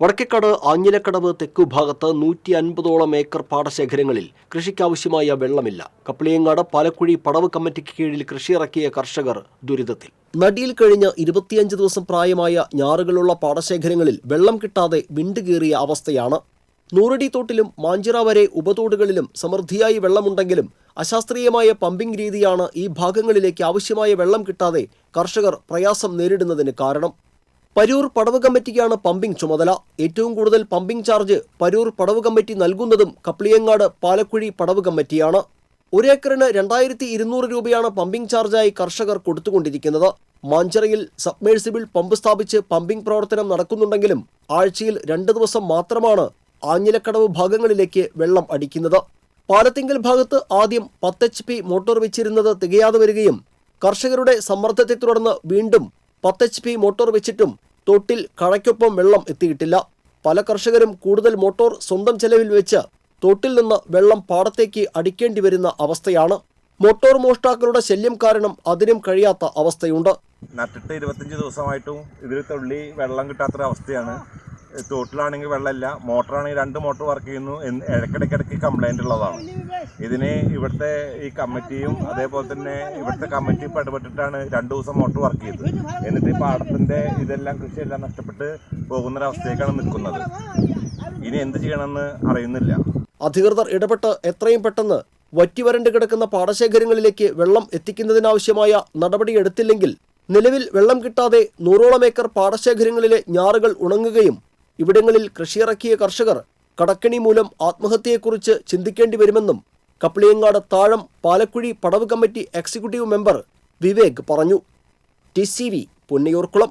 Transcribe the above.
Vadakkekad ആഞ്ഞിലക്കടവ് തെക്കുഭാഗത്ത് 150ഓളം acre പാടശേഖരങ്ങളിൽ കൃഷിക്കാവശ്യമായ വെള്ളമില്ല. കപ്ലിയങ്ങാട് പാലക്കുഴി പടവ് കമ്മിറ്റിക്ക് കീഴിൽ കൃഷിയിറക്കിയ കർഷകർ ദുരിതത്തിൽ. നടിയിൽ കഴിഞ്ഞ് 25 ദിവസം പ്രായമായ ഞാറുകളുള്ള പാടശേഖരങ്ങളിൽ വെള്ളം കിട്ടാതെ വിണ്ടുകീറിയ അവസ്ഥയാണ്. നൂറടി തോട്ടിലും മാഞ്ചിറ വരെ ഉപതോടുകളിലും സമൃദ്ധിയായി വെള്ളമുണ്ടെങ്കിലും അശാസ്ത്രീയമായ പമ്പിംഗ് രീതിയാണ് ഈ ഭാഗങ്ങളിലേക്ക് ആവശ്യമായ വെള്ളം കിട്ടാതെ കർഷകർ പ്രയാസം നേരിടുന്നതിന് കാരണം. പരൂർ പടവ് കമ്മിറ്റിക്കാണ് പമ്പിംഗ് ചുമതല. ഏറ്റവും കൂടുതൽ പമ്പിംഗ് ചാർജ് പരൂർ പടവ് കമ്മിറ്റി നൽകുന്നതും കപ്ലിയങ്ങാട് പാലക്കുഴി പടവ് കമ്മിറ്റിയാണ്. 1 ഏക്കറിന് 2200 രൂപയാണ് പമ്പിംഗ് ചാർജായി കർഷകർ കൊടുത്തുകൊണ്ടിരിക്കുന്നത്. മാഞ്ചിറയിൽ സബ്മേഴ്സിബിൾ പമ്പ് സ്ഥാപിച്ച് പമ്പിംഗ് പ്രവർത്തനം നടക്കുന്നുണ്ടെങ്കിലും ആഴ്ചയിൽ 2 ദിവസം മാത്രമാണ് ആഞ്ഞിലക്കടവ് ഭാഗങ്ങളിലേക്ക് വെള്ളം അടിക്കുന്നത്. പാലത്തിങ്കൽ ഭാഗത്ത് ആദ്യം 10 HP മോട്ടോർ വെച്ചിരുന്നത് തികയാതെ വരികയും കർഷകരുടെ സമ്മർദ്ദത്തെ തുടർന്ന് വീണ്ടും 10 HP മോട്ടോർ വെച്ചിട്ടും തോട്ടിൽ കഴയ്ക്കൊപ്പം വെള്ളം എത്തിയിട്ടില്ല. പല കർഷകരും കൂടുതൽ മോട്ടോർ സ്വന്തം ചെലവിൽ വെച്ച് തോട്ടിൽ നിന്ന് വെള്ളം പാടത്തേക്ക് അടിക്കേണ്ടി വരുന്ന അവസ്ഥയാണ്. മോട്ടോർ മോഷ്ടാക്കളുടെ ശല്യം കാരണം അതിനും കഴിയാത്ത അവസ്ഥയുണ്ട്. നട്ടിട്ട് 25 ദിവസമായിട്ടും ഇതിൽ തുള്ളി വെള്ളം കിട്ടാത്തൊരവസ്ഥയാണ്. തോട്ടിലാണെങ്കിൽ വെള്ളമില്ല, മോട്ടറാണെങ്കിൽ 2 മോട്ടോർ വർക്ക് ചെയ്യുന്നു. ഇടയ്ക്കിടയ്ക്ക് കംപ്ലൈൻ്റ് ഉള്ളതാണ്. ഇതിന് ഇവിടുത്തെ ഈ കമ്മിറ്റിയും അതേപോലെ തന്നെ ഇവിടുത്തെ കമ്മിറ്റി ഇടപെട്ടിട്ടാണ് 2 ദിവസം മോട്ടോർ വർക്ക് ചെയ്തത്. എന്നിട്ട് ഈ പാടത്തിൻ്റെ ഇതെല്ലാം കൃഷിയെല്ലാം നഷ്ടപ്പെട്ട് പോകുന്നൊരവസ്ഥയ്ക്കാണ് നിൽക്കുന്നത്. ഇനി എന്ത് ചെയ്യണമെന്ന് അറിയുന്നില്ല. അധികൃതർ ഇടപെട്ട് എത്രയും പെട്ടെന്ന് വറ്റിവരണ്ട് കിടക്കുന്ന പാടശേഖരങ്ങളിലേക്ക് വെള്ളം എത്തിക്കുന്നതിനാവശ്യമായ നടപടിയെടുത്തില്ലെങ്കിൽ നിലവിൽ വെള്ളം കിട്ടാതെ 100ഓളം ഏക്കർ പാടശേഖരങ്ങളിലെ ഞാറുകൾ ഉണങ്ങുകയും ഇവിടങ്ങളിൽ കൃഷിയിറക്കിയ കർഷകർ കടക്കെണി മൂലം ആത്മഹത്യയെക്കുറിച്ച് ചിന്തിക്കേണ്ടി വരുമെന്നും Kapliyangad Thazham Palakkuzhi Padavu committee executive member Vivek പറഞ്ഞു. TCV പുന്നയൂർക്കുളം.